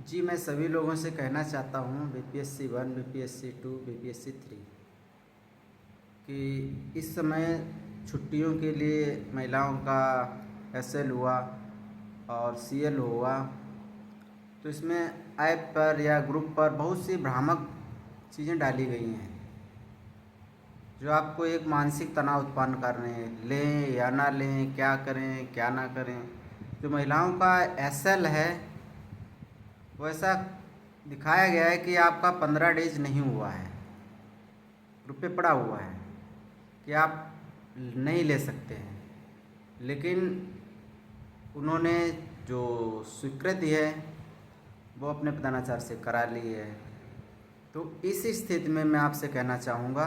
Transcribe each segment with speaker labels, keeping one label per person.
Speaker 1: जी, मैं सभी लोगों से कहना चाहता हूँ बीपीएससी 1, बीपीएससी 2, बीपीएससी 3 कि इस समय छुट्टियों के लिए महिलाओं का एसएल हुआ और सीएल हुआ, तो इसमें ऐप पर या ग्रुप पर बहुत सी भ्रामक चीज़ें डाली गई हैं जो आपको एक मानसिक तनाव उत्पन्न कर रहे हैं। लें या ना लें, क्या करें क्या ना करें। जो महिलाओं का एसएल है वैसा दिखाया गया है कि आपका 15 डेज नहीं हुआ है, ग्रुप पे पड़ा हुआ है कि आप नहीं ले सकते हैं, लेकिन उन्होंने जो स्वीकृति है वो अपने प्रधानाचार्य से करा ली है। तो इस स्थिति में मैं आपसे कहना चाहूँगा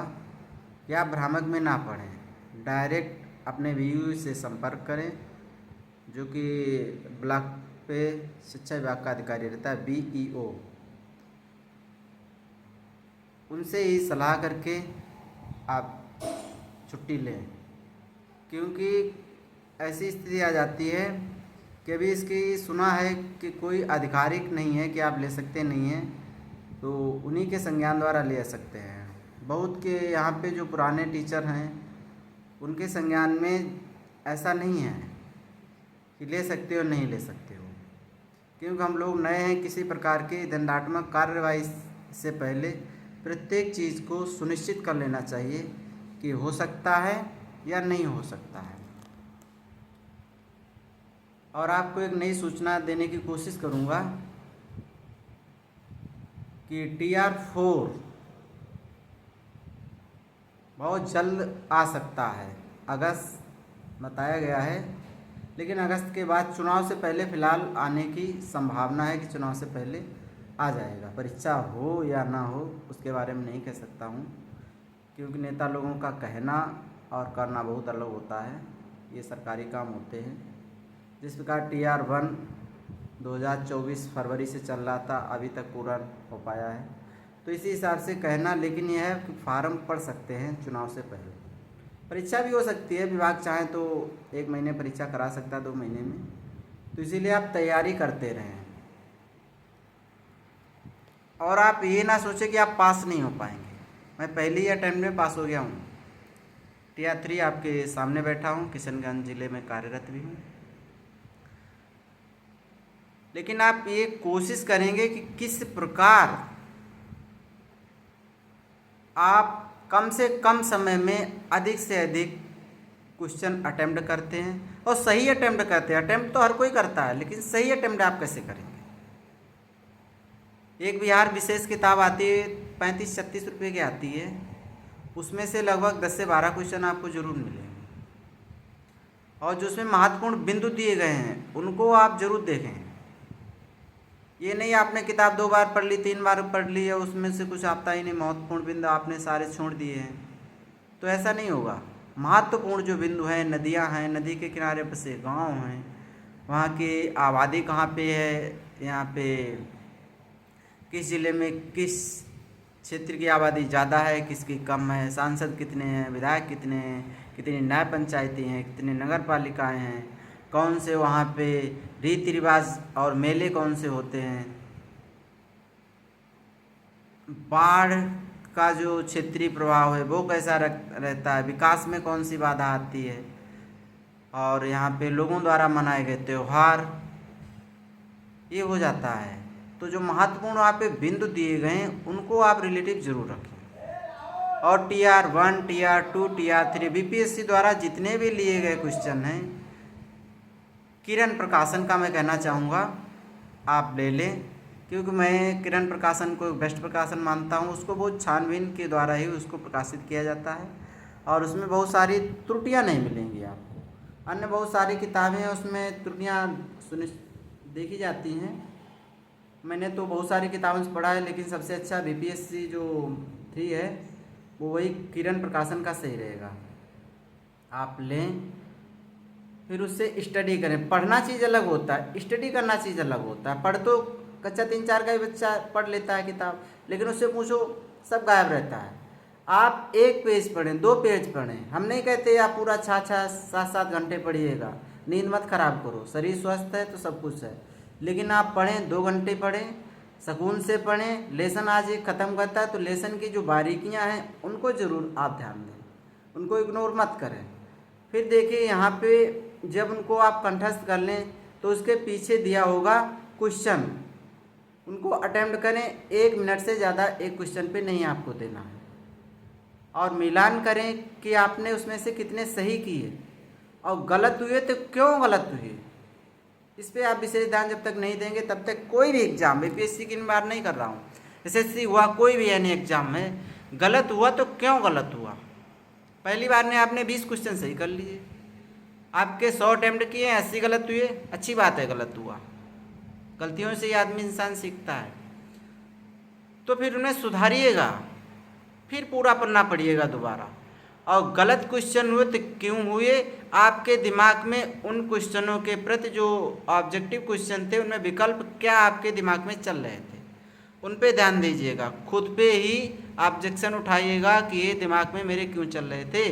Speaker 1: कि आप भ्रामक में ना पड़ें, डायरेक्ट अपने वीयू से संपर्क करें, जो कि ब्लॉक पे शिक्षा विभाग का अधिकारी रहता है, बीईओ। उनसे ही सलाह करके आप छुट्टी लें, क्योंकि ऐसी स्थिति आ जाती है कि अभी इसकी सुना है कि कोई आधिकारिक नहीं है कि आप ले सकते नहीं हैं, तो उन्हीं के संज्ञान द्वारा ले सकते हैं। बहुत के यहाँ पे जो पुराने टीचर हैं उनके संज्ञान में ऐसा नहीं है कि ले सकते हो नहीं ले सकते हो, क्योंकि हम लोग नए हैं। किसी प्रकार की दंडात्मक कार्रवाई से पहले प्रत्येक चीज़ को सुनिश्चित कर लेना चाहिए कि हो सकता है या नहीं हो सकता है। और आपको एक नई सूचना देने की कोशिश करूँगा कि TR4 बहुत जल्द आ सकता है, अगस्त बताया गया है, लेकिन अगस्त के बाद चुनाव से पहले फ़िलहाल आने की संभावना है कि चुनाव से पहले आ जाएगा। परीक्षा हो या ना हो उसके बारे में नहीं कह सकता हूँ, क्योंकि नेता लोगों का कहना और करना बहुत अलग होता है, ये सरकारी काम होते हैं। जिस प्रकार TR1 2024 फरवरी से चल रहा था, अभी तक पूरा हो पाया है, तो इसी हिसाब से कहना। लेकिन यह है कि फार्म पढ़ सकते हैं चुनाव से पहले, परीक्षा भी हो सकती है, विभाग चाहे तो 1 महीने परीक्षा करा सकता है, 2 महीने में, तो इसीलिए आप तैयारी करते रहें। और आप ये ना सोचें कि आप पास नहीं हो पाएंगे। मैं पहले ही अटेम्प्ट में पास हो गया हूँ। TR3 आपके सामने बैठा हूँ, किशनगंज जिले में कार्यरत भी हूँ। लेकिन आप ये कोशिश करेंगे कि किस प्रकार आप कम से कम समय में अधिक से अधिक क्वेश्चन अटेम्प्ट करते हैं और सही अटेम्प्ट करते हैं। अटेम्प्ट तो हर कोई करता है, लेकिन सही अटेम्प्ट आप कैसे करेंगे। एक बिहार विशेष किताब आती है, 35-36 रुपये की आती है, उसमें से लगभग 10 से 12 क्वेश्चन आपको ज़रूर मिलेंगे, और जो उसमें महत्वपूर्ण बिंदु दिए गए हैं उनको आप ज़रूर देखें। ये नहीं आपने किताब 2 बार पढ़ ली, 3 बार पढ़ ली है, उसमें से कुछ आता ही नहीं, महत्वपूर्ण बिंदु आपने सारे छोड़ दिए हैं, तो ऐसा नहीं होगा। महत्वपूर्ण जो बिंदु हैं, नदियां हैं, नदी के किनारे बसे गांव हैं, वहाँ की आबादी कहाँ पे है, यहाँ पे किस ज़िले में किस क्षेत्र की आबादी ज़्यादा है, किसकी कम है, सांसद कितने हैं, विधायक कितने हैं, कितनी न्याय पंचायतें हैं, कितनी नगर पालिकाएँ हैं, कौन से वहाँ पे रीति रिवाज और मेले कौन से होते हैं, बाढ़ का जो क्षेत्रीय प्रभाव है वो कैसा रहता है, विकास में कौन सी बाधा आती है, और यहाँ पे लोगों द्वारा मनाए गए त्यौहार, ये हो जाता है। तो जो महत्वपूर्ण वहाँ पे बिंदु दिए गए हैं उनको आप रिलेटिव ज़रूर रखें। और TR1, TR2, TR3 बीपीएससी द्वारा जितने भी लिए गए क्वेश्चन हैं, किरण प्रकाशन का मैं कहना चाहूँगा आप ले लें, क्योंकि मैं किरण प्रकाशन को बेस्ट प्रकाशन मानता हूँ। उसको बहुत छानबीन के द्वारा ही उसको प्रकाशित किया जाता है, और उसमें बहुत सारी त्रुटियाँ नहीं मिलेंगी आपको। अन्य बहुत सारी किताबें हैं उसमें त्रुटियाँ देखी जाती हैं। मैंने तो बहुत सारी किताबों से पढ़ा है, लेकिन सबसे अच्छा बीपीएससी जो 3 है वो वही किरण प्रकाशन का सही रहेगा। आप लें, फिर उससे स्टडी करें। पढ़ना चीज़ अलग होता है, स्टडी करना चीज़ अलग होता है। पढ़ तो कक्षा 3-4 का ही बच्चा पढ़ लेता है किताब, लेकिन उससे पूछो सब गायब रहता है। आप 1 पेज पढ़ें, 2 पेज पढ़ें। हम नहीं कहते आप पूरा 6-6, 7-7 घंटे पढ़िएगा, नींद मत खराब करो, शरीर स्वस्थ है तो सब कुछ है। लेकिन आप पढ़ें, 2 घंटे पढ़ें, सुकून से पढ़ें। लेसन आज एक ख़त्म करता है, तो लेसन की जो बारीकियां हैं उनको ज़रूर आप ध्यान दें, उनको इग्नोर मत करें। फिर देखिए यहाँ पे जब उनको आप कंठस्थ कर लें तो उसके पीछे दिया होगा क्वेश्चन, उनको अटेम्प्ट करें। 1 मिनट से ज़्यादा एक क्वेश्चन पे नहीं आपको देना है, और मिलान करें कि आपने उसमें से कितने सही किए और गलत हुए तो क्यों गलत हुए। इस पर आप विशेष ध्यान जब तक नहीं देंगे तब तक कोई भी एग्जाम, बीपीएससी की बात नहीं कर रहा हूँ, एसएससी हुआ, कोई भी यानी एग्जाम में गलत हुआ तो क्यों गलत हुआ। पहली बार में आपने 20 क्वेश्चन सही कर लिए, आपके 100 अटेम्प्ट किए, 80 गलत हुए, अच्छी बात है, गलत हुआ। गलतियों से ही आदमी इंसान सीखता है। तो फिर उन्हें सुधारिएगा, फिर पूरा पन्ना पढ़िएगा दोबारा। और गलत क्वेश्चन हुए तो क्यों हुए, आपके दिमाग में उन क्वेश्चनों के प्रति जो ऑब्जेक्टिव क्वेश्चन थे उनमें विकल्प क्या आपके दिमाग में चल रहे थे, उन पे ध्यान दीजिएगा। खुद पे ही ऑब्जेक्शन उठाइएगा कि ये दिमाग में मेरे क्यों चल रहे थे।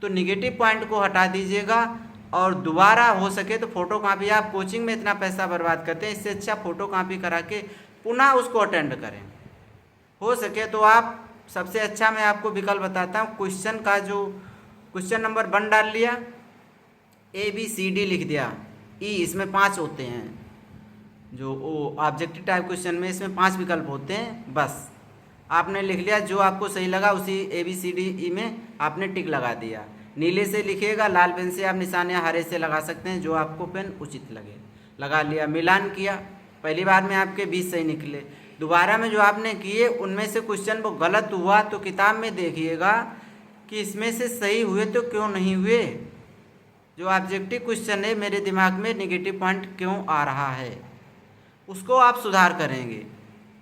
Speaker 1: तो निगेटिव पॉइंट को हटा दीजिएगा, और दोबारा हो सके तो फ़ोटो कॉपी, आप कोचिंग में इतना पैसा बर्बाद करते हैं, इससे अच्छा फ़ोटो कॉपी करा के पुनः उसको अटेंड करें। हो सके तो आप, सबसे अच्छा मैं आपको विकल्प बताता हूँ, क्वेश्चन का जो क्वेश्चन नंबर 1 डाल लिया, ABCD लिख दिया, इसमें 5 होते हैं, जो ऑब्जेक्टिव टाइप क्वेश्चन में इसमें 5 विकल्प होते हैं, बस आपने लिख लिया, जो आपको सही लगा उसी ABCD में आपने टिक लगा दिया। नीले से लिखिएगा, लाल पेन से आप निशान या हरे से लगा सकते हैं, जो आपको पेन उचित लगे, लगा लिया। मिलान किया, पहली बार में आपके 20 सही निकले, दोबारा में जो आपने किए उनमें से क्वेश्चन वो गलत हुआ तो किताब में देखिएगा कि इसमें से सही हुए तो क्यों नहीं हुए, जो ऑब्जेक्टिव क्वेश्चन है मेरे दिमाग में नेगेटिव पॉइंट क्यों आ रहा है, उसको आप सुधार करेंगे।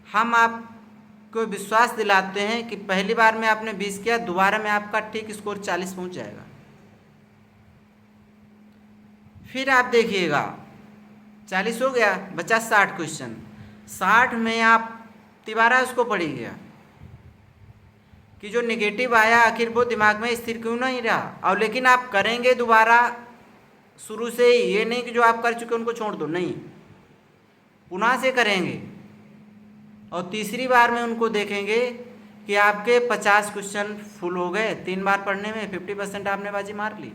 Speaker 1: हम आपको विश्वास दिलाते हैं कि पहली बार में आपने 20 किया, दोबारा में आपका ठीक स्कोर 40 पहुंच जाएगा। फिर आप देखिएगा 40 हो गया, बचा 60 क्वेश्चन, 60 में आप तिबारा उसको पढ़ी गया कि जो नेगेटिव आया आखिर वो दिमाग में स्थिर क्यों नहीं रहा। और लेकिन आप करेंगे दोबारा शुरू से ही, ये नहीं कि जो आप कर चुके उनको छोड़ दो, नहीं, पुनः से करेंगे। और तीसरी बार में उनको देखेंगे कि आपके 50 क्वेश्चन फुल हो गए, 3 बार पढ़ने में 50% आपने बाजी मार ली।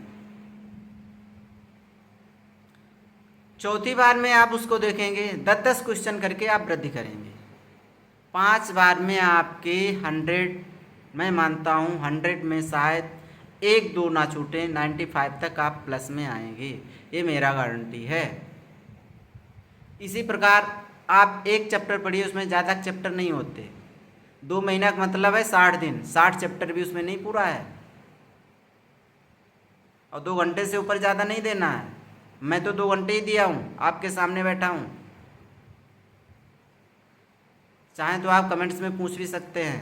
Speaker 1: चौथी बार में आप उसको देखेंगे, 10-10 क्वेश्चन करके आप वृद्धि करेंगे। 5 बार में आपके 100, मैं मानता हूँ 100 में शायद 1-2 ना छूटे, 95 तक आप प्लस में आएंगे, ये मेरा गारंटी है। इसी प्रकार आप एक चैप्टर पढ़िए, उसमें ज़्यादा चैप्टर नहीं होते, 2 महीना का मतलब है 60 दिन, 60 चैप्टर भी उसमें नहीं पूरा है, और 2 घंटे से ऊपर ज़्यादा नहीं देना है। मैं तो 2 घंटे ही दिया हूँ, आपके सामने बैठा हूँ, चाहें तो आप कमेंट्स में पूछ भी सकते हैं।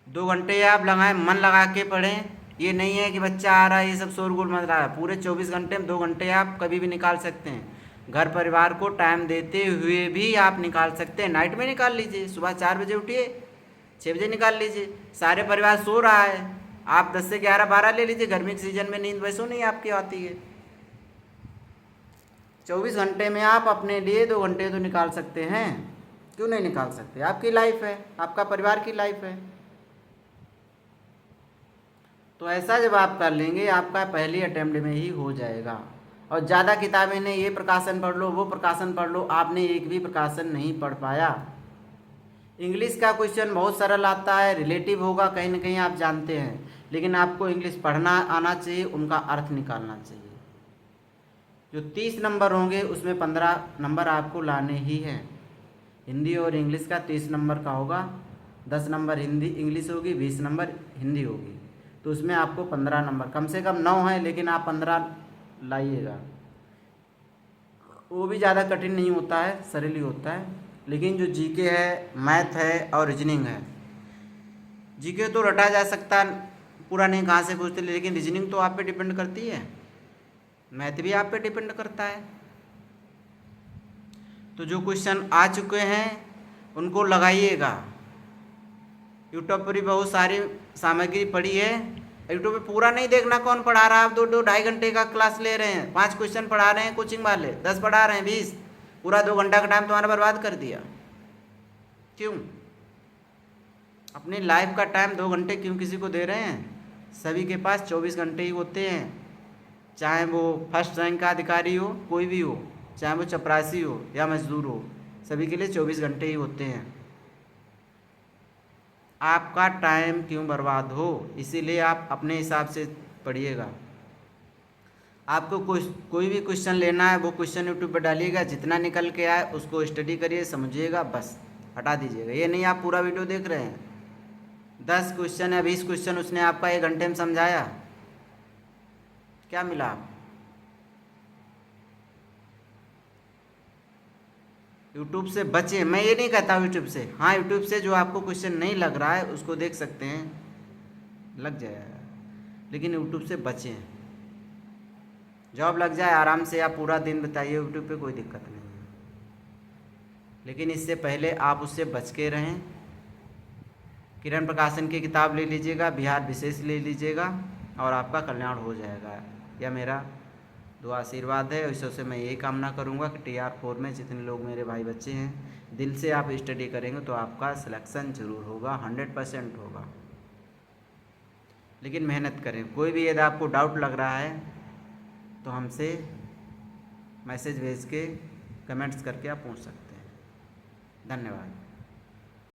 Speaker 1: 2 घंटे आप लगाएं, मन लगा के पढ़ें, ये नहीं है कि बच्चा आ रहा है ये सब शोरगुल मच रहा है। पूरे 24 घंटे में 2 घंटे आप कभी भी निकाल सकते हैं, घर परिवार को टाइम देते हुए भी आप निकाल सकते हैं। नाइट में निकाल लीजिए, सुबह 4 बजे उठिए, 6 बजे निकाल लीजिए, सारे परिवार सो रहा है, आप 10 से 11-12 ले लीजिए, गर्मी के सीजन में नींद वैसे नहीं आपकी आती है। 24 घंटे में आप अपने लिए 2 घंटे तो निकाल सकते हैं, क्यों नहीं निकाल सकते, आपकी लाइफ है, आपका परिवार की लाइफ है। तो ऐसा जब आप कर लेंगे आपका पहली अटेम्प्ट में ही हो जाएगा। और ज़्यादा किताबें नहीं, ये प्रकाशन पढ़ लो, वो प्रकाशन पढ़ लो, आपने एक भी प्रकाशन नहीं पढ़ पाया। इंग्लिश का क्वेश्चन बहुत सरल आता है, रिलेटिव होगा कहीं ना कहीं आप जानते हैं, लेकिन आपको इंग्लिश पढ़ना आना चाहिए, उनका अर्थ निकालना चाहिए। जो 30 नंबर होंगे उसमें 15 नंबर आपको लाने ही हैं। हिंदी और इंग्लिश का 30 नंबर का होगा, 10 नंबर हिंदी इंग्लिश होगी, 20 नंबर हिंदी होगी, तो उसमें आपको 15 नंबर, कम से कम 9 है, लेकिन आप 15 लाइएगा। वो भी ज़्यादा कठिन नहीं होता है, सरल ही होता है। लेकिन जो जीके है, मैथ है और रीजनिंग है, जीके तो रटा जा सकता, पूरा नहीं कहाँ से पूछते, लेकिन रीजनिंग तो आप पे डिपेंड करती है, मैथ भी आप पे डिपेंड करता है। तो जो क्वेश्चन आ चुके हैं उनको लगाइएगा। यूट्यूब पर भी बहुत सारी सामग्री पड़ी है, यूट्यूब पे पूरा नहीं देखना कौन पढ़ा रहा है। आप 2-2 ढाई घंटे का क्लास ले रहे हैं, 5 क्वेश्चन पढ़ा रहे हैं कोचिंग वाले, 10 पढ़ा रहे हैं, 20, पूरा 2 घंटा का टाइम तुम्हारा बर्बाद कर दिया। क्यों? अपनी लाइफ का टाइम 2 घंटे क्यों किसी को दे रहे हैं? सभी के पास 24 घंटे ही होते हैं, चाहे वो फर्स्ट रैंक का अधिकारी हो, कोई भी हो, चाहे वो चपरासी हो या मजदूर हो, सभी के लिए 24 घंटे ही होते हैं। आपका टाइम क्यों बर्बाद हो? इसीलिए आप अपने हिसाब से पढ़िएगा। आपको कोई भी क्वेश्चन लेना है, वो क्वेश्चन यूट्यूब पर डालिएगा, जितना निकल के आए उसको स्टडी करिए, समझिएगा, बस हटा दीजिएगा। ये नहीं आप पूरा वीडियो देख रहे हैं, 10 क्वेश्चन या 20 क्वेश्चन उसने आपका 1 घंटे में समझाया, क्या मिला आप? यूट्यूब से बचें। मैं ये नहीं कहता हूँ यूट्यूब से, हाँ यूट्यूब से जो आपको क्वेश्चन नहीं लग रहा है उसको देख सकते हैं, लग जाएगा, लेकिन यूट्यूब से बचें। जॉब लग जाए आराम से आप पूरा दिन बिताइए यूट्यूब पे, कोई दिक्कत नहीं है, लेकिन इससे पहले आप उससे बच के रहें। किरण प्रकाशन की किताब ले लीजिएगा, बिहार विशेष ले लीजिएगा और आपका कल्याण हो जाएगा। यह मेरा दुआ आशीर्वाद है। ईश्वर से मैं यही कामना करूंगा कि TR4 में जितने लोग मेरे भाई बच्चे हैं, दिल से आप स्टडी करेंगे तो आपका सिलेक्शन ज़रूर होगा, 100% होगा। लेकिन मेहनत करें। कोई भी यदि आपको डाउट लग रहा है तो हमसे मैसेज भेज के कमेंट्स करके आप पूछ सकते हैं। धन्यवाद।